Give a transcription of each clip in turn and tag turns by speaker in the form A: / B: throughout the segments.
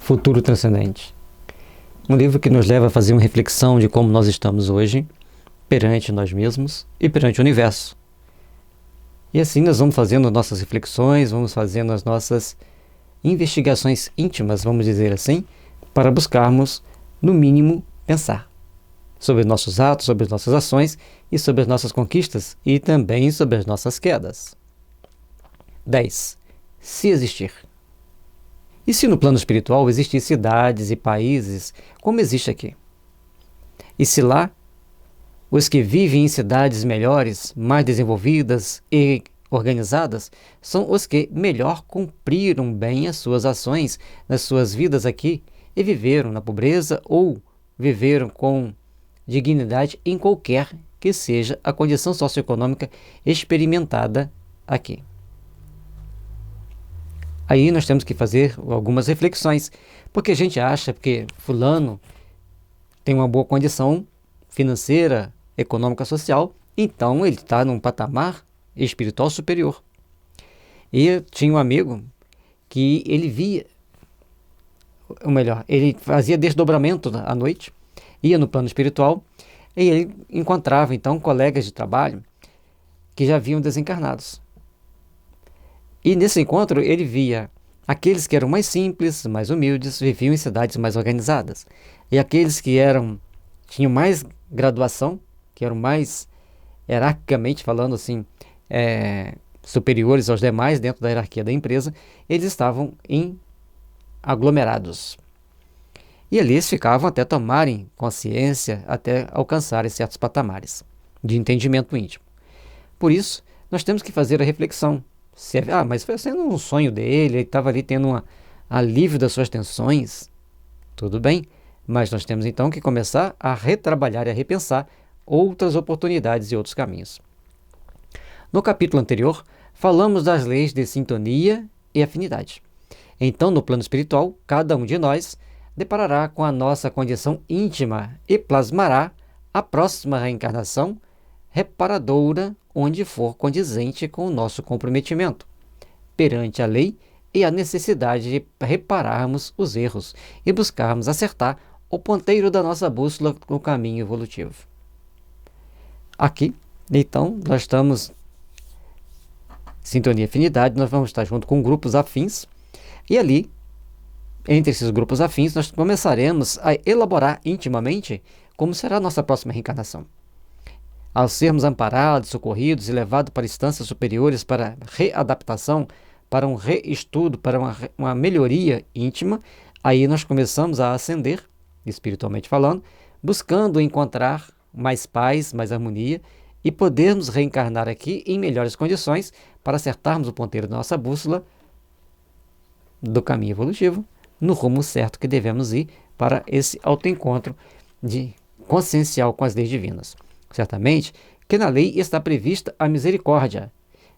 A: Futuro Transcendente. Um livro que nos leva a fazer uma reflexão de como nós estamos hoje, perante nós mesmos e perante o universo. E assim nós vamos fazendo nossas reflexões, vamos fazendo as nossas investigações íntimas, vamos dizer assim, para buscarmos, no mínimo, pensar sobre nossos atos, sobre as nossas ações e sobre as nossas conquistas e também sobre as nossas quedas. 10. Se existir. E se no plano espiritual existem cidades e países como existe aqui? E se lá os que vivem em cidades melhores, mais desenvolvidas e organizadas, são os que melhor cumpriram bem as suas ações nas suas vidas aqui e viveram na pobreza ou viveram com dignidade em qualquer que seja a condição socioeconômica experimentada aqui. Aí nós temos que fazer algumas reflexões, porque a gente acha que fulano tem uma boa condição financeira, econômica, social, então ele está num patamar espiritual superior. E eu tinha um amigo que ele via, ou melhor, ele fazia desdobramento à noite, ia no plano espiritual, e ele encontrava então colegas de trabalho que já haviam desencarnados. E nesse encontro ele via aqueles que eram mais simples, mais humildes, viviam em cidades mais organizadas. E aqueles que tinham mais graduação, que eram mais, hierarquicamente falando assim, superiores aos demais dentro da hierarquia da empresa, eles estavam em aglomerados. E ali eles ficavam até tomarem consciência, até alcançarem certos patamares de entendimento íntimo. Por isso, nós temos que fazer a reflexão. Mas foi sendo um sonho dele, ele estava ali tendo um alívio das suas tensões. Tudo bem, mas nós temos então que começar a retrabalhar e a repensar outras oportunidades e outros caminhos. No capítulo anterior, falamos das leis de sintonia e afinidade. Então, no plano espiritual, cada um de nós deparará com a nossa condição íntima e plasmará a próxima reencarnação reparadora onde for condizente com o nosso comprometimento perante a lei e a necessidade de repararmos os erros e buscarmos acertar o ponteiro da nossa bússola no caminho evolutivo. Aqui, então, nós estamos em sintonia e afinidade, nós vamos estar junto com grupos afins e ali, entre esses grupos afins, nós começaremos a elaborar intimamente como será a nossa próxima reencarnação. Ao sermos amparados, socorridos e levados para instâncias superiores para readaptação, para um reestudo, para uma melhoria íntima, aí nós começamos a ascender, espiritualmente falando, buscando encontrar mais paz, mais harmonia e podermos reencarnar aqui em melhores condições para acertarmos o ponteiro da nossa bússola do caminho evolutivo, no rumo certo que devemos ir para esse autoencontro consciencial com as leis divinas. Certamente que na lei está prevista a misericórdia,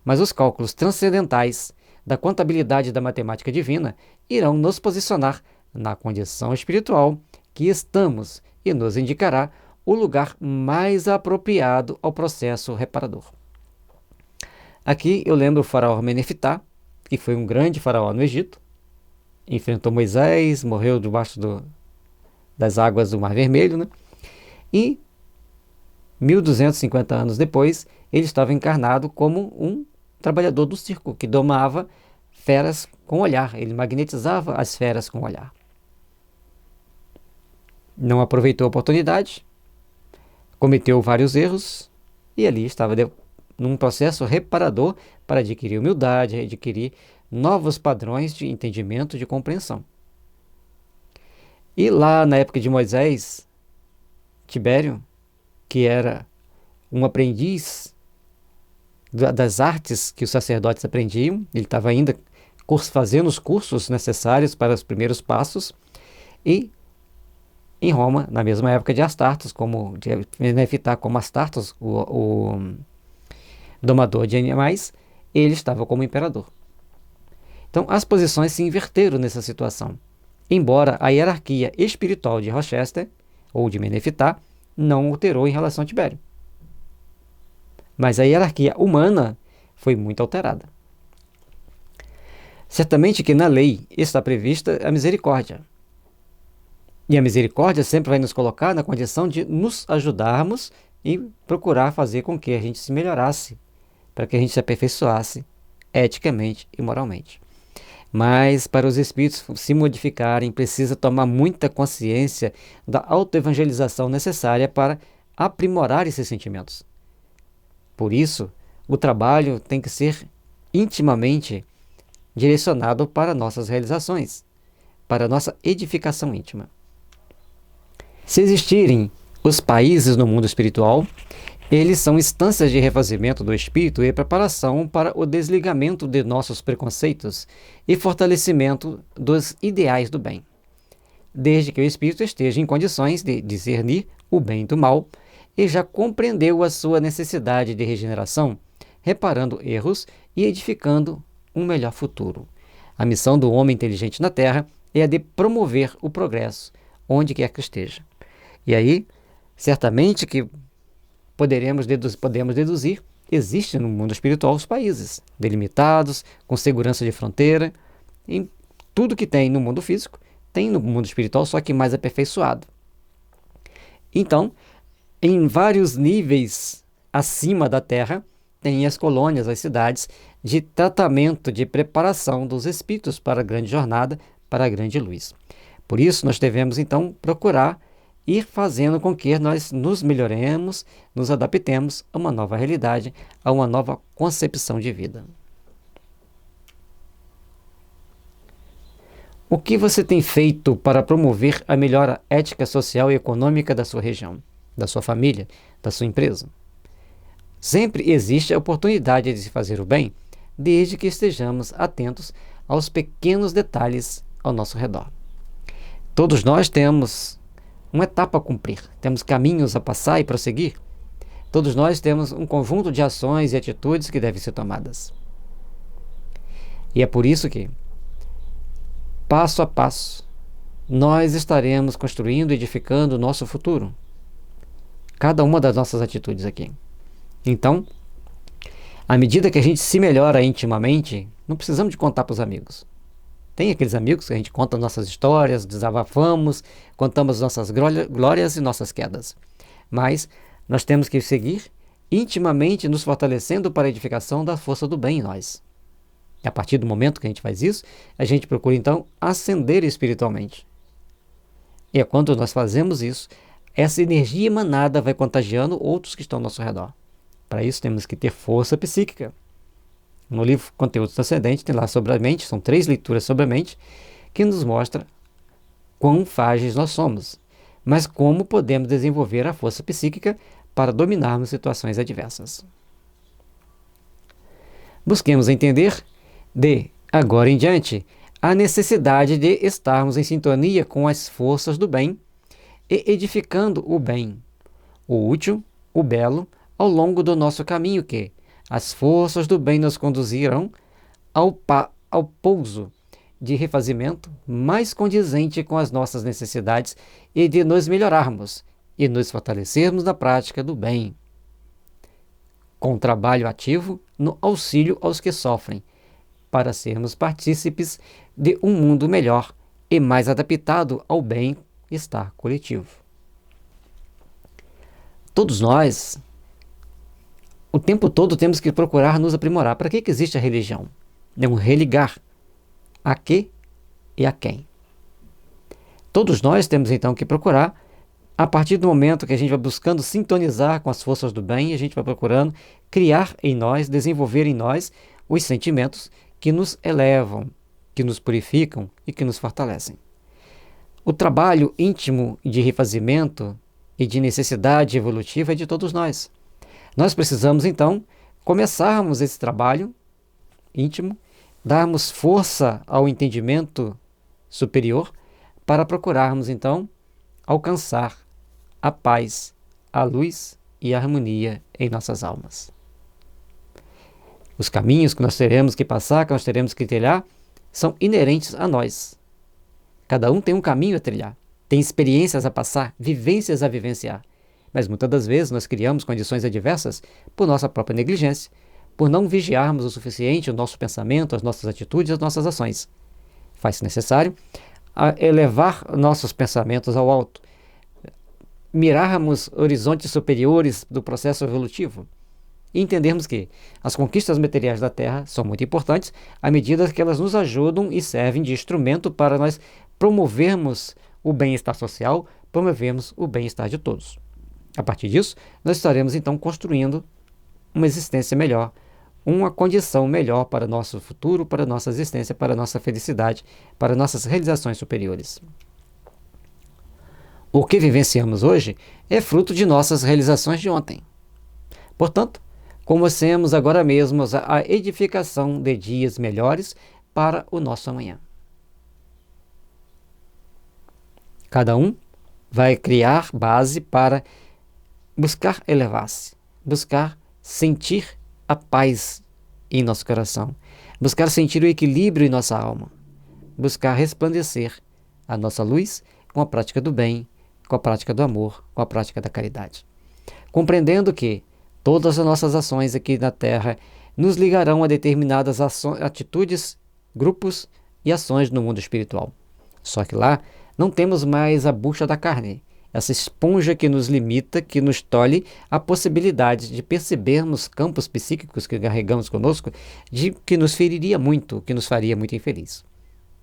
A: mas os cálculos transcendentais da contabilidade da matemática divina irão nos posicionar na condição espiritual que estamos e nos indicará o lugar mais apropriado ao processo reparador. Aqui eu lembro o faraó Menefitá, que foi um grande faraó no Egito, enfrentou Moisés, morreu debaixo das águas do Mar Vermelho, né? E 1250 anos depois, ele estava encarnado como um trabalhador do circo, que domava feras com o olhar. Ele magnetizava as feras com o olhar. Não aproveitou a oportunidade, cometeu vários erros, e ali estava num processo reparador para adquirir humildade, adquirir novos padrões de entendimento, de compreensão. E lá na época de Moisés, Tibério, que era um aprendiz das artes que os sacerdotes aprendiam, ele estava ainda fazendo os cursos necessários para os primeiros passos, e em Roma, na mesma época de Astartes, de Menefitá como Astartes, o domador de animais, ele estava como imperador. Então as posições se inverteram nessa situação, embora a hierarquia espiritual de Rochester, ou de Menefitá, não alterou em relação a Tibério. Mas a hierarquia humana foi muito alterada. Certamente que na lei está prevista a misericórdia, E a misericórdia sempre vai nos colocar na condição de nos ajudarmos e procurar fazer com que a gente se melhorasse, para que a gente se aperfeiçoasse eticamente e moralmente. Mas para os espíritos se modificarem, precisa tomar muita consciência da autoevangelização necessária para aprimorar esses sentimentos. Por isso, o trabalho tem que ser intimamente direcionado para nossas realizações, para nossa edificação íntima. Se existirem os países no mundo espiritual, eles são instâncias de refazimento do espírito e preparação para o desligamento de nossos preconceitos e fortalecimento dos ideais do bem, desde que o espírito esteja em condições de discernir o bem do mal e já compreendeu a sua necessidade de regeneração, reparando erros e edificando um melhor futuro. A missão do homem inteligente na Terra é a de promover o progresso, onde quer que esteja. E aí, certamente que podemos deduzir, existe no mundo espiritual os países delimitados, com segurança de fronteira, em tudo que tem no mundo físico, tem no mundo espiritual, só que mais aperfeiçoado. Então, em vários níveis acima da Terra, tem as colônias, as cidades de tratamento, de preparação dos espíritos para a grande jornada, para a grande luz. Por isso, nós devemos, então, procurar ir fazendo com que nós nos melhoremos, nos adaptemos a uma nova realidade, a uma nova concepção de vida. O que você tem feito para promover a melhora ética, social e econômica da sua região, da sua família, da sua empresa? Sempre existe a oportunidade de se fazer o bem, desde que estejamos atentos aos pequenos detalhes ao nosso redor. Todos nós temos uma etapa a cumprir, temos caminhos a passar e prosseguir. Todos nós temos um conjunto de ações e atitudes que devem ser tomadas. E é por isso que, passo a passo, nós estaremos construindo e edificando o nosso futuro. Cada uma das nossas atitudes aqui. Então, à medida que a gente se melhora intimamente, não precisamos de contar para os amigos. Tem aqueles amigos que a gente conta nossas histórias, desabafamos, contamos nossas glórias e nossas quedas. Mas nós temos que seguir intimamente nos fortalecendo para a edificação da força do bem em nós. E a partir do momento que a gente faz isso, a gente procura então ascender espiritualmente. E é quando nós fazemos isso, essa energia emanada vai contagiando outros que estão ao nosso redor. Para isso temos que ter força psíquica. No livro Conteúdos Transcendentes tem lá sobre a mente, são 3 leituras sobre a mente, que nos mostra quão frágeis nós somos, mas como podemos desenvolver a força psíquica para dominarmos situações adversas. Busquemos entender, de agora em diante, a necessidade de estarmos em sintonia com as forças do bem e edificando o bem, o útil, o belo, ao longo do nosso caminho que as forças do bem nos conduzirão ao pouso de refazimento mais condizente com as nossas necessidades e de nos melhorarmos e nos fortalecermos na prática do bem, com trabalho ativo no auxílio aos que sofrem, para sermos partícipes de um mundo melhor e mais adaptado ao bem-estar coletivo. Todos nós, o tempo todo, temos que procurar nos aprimorar. Para que existe a religião? É um religar a que e a quem. Todos nós temos então que procurar, a partir do momento que a gente vai buscando sintonizar com as forças do bem, a gente vai procurando criar em nós, desenvolver em nós os sentimentos que nos elevam, que nos purificam e que nos fortalecem. O trabalho íntimo de refazimento e de necessidade evolutiva é de todos nós. Nós precisamos, então, começarmos esse trabalho íntimo, darmos força ao entendimento superior para procurarmos, então, alcançar a paz, a luz e a harmonia em nossas almas. Os caminhos que nós teremos que passar, que nós teremos que trilhar, são inerentes a nós. Cada um tem um caminho a trilhar, tem experiências a passar, vivências a vivenciar. Mas muitas das vezes nós criamos condições adversas por nossa própria negligência, por não vigiarmos o suficiente o nosso pensamento, as nossas atitudes, as nossas ações. Faz-se necessário a elevar nossos pensamentos ao alto, mirarmos horizontes superiores do processo evolutivo e entendermos que as conquistas materiais da Terra são muito importantes à medida que elas nos ajudam e servem de instrumento para nós promovermos o bem-estar social, promovermos o bem-estar de todos. A partir disso, nós estaremos então construindo uma existência melhor, uma condição melhor para o nosso futuro, para a nossa existência, para a nossa felicidade, para nossas realizações superiores. O que vivenciamos hoje é fruto de nossas realizações de ontem. Portanto, comecemos agora mesmo a edificação de dias melhores para o nosso amanhã. Cada um vai criar base para buscar elevar-se, buscar sentir a paz em nosso coração, buscar sentir o equilíbrio em nossa alma, buscar resplandecer a nossa luz com a prática do bem, com a prática do amor, com a prática da caridade. Compreendendo que todas as nossas ações aqui na Terra nos ligarão a determinadas atitudes, grupos e ações no mundo espiritual. Só que lá não temos mais a bucha da carne, essa esponja que nos limita, que nos tolhe a possibilidade de percebermos campos psíquicos que carregamos conosco, que nos feriria muito, que nos faria muito infeliz.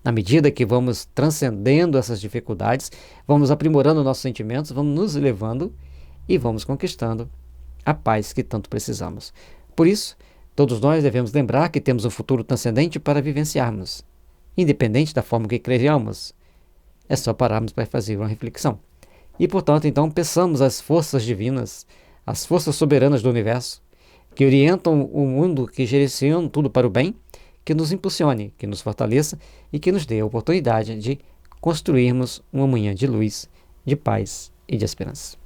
A: Na medida que vamos transcendendo essas dificuldades, vamos aprimorando nossos sentimentos, vamos nos elevando e vamos conquistando a paz que tanto precisamos. Por isso, todos nós devemos lembrar que temos um futuro transcendente para vivenciarmos, independente da forma que creramos. É só pararmos para fazer uma reflexão. E, portanto, então, peçamos às forças divinas, às forças soberanas do universo, que orientam o mundo, que gerenciam tudo para o bem, que nos impulsione, que nos fortaleça e que nos dê a oportunidade de construirmos uma manhã de luz, de paz e de esperança.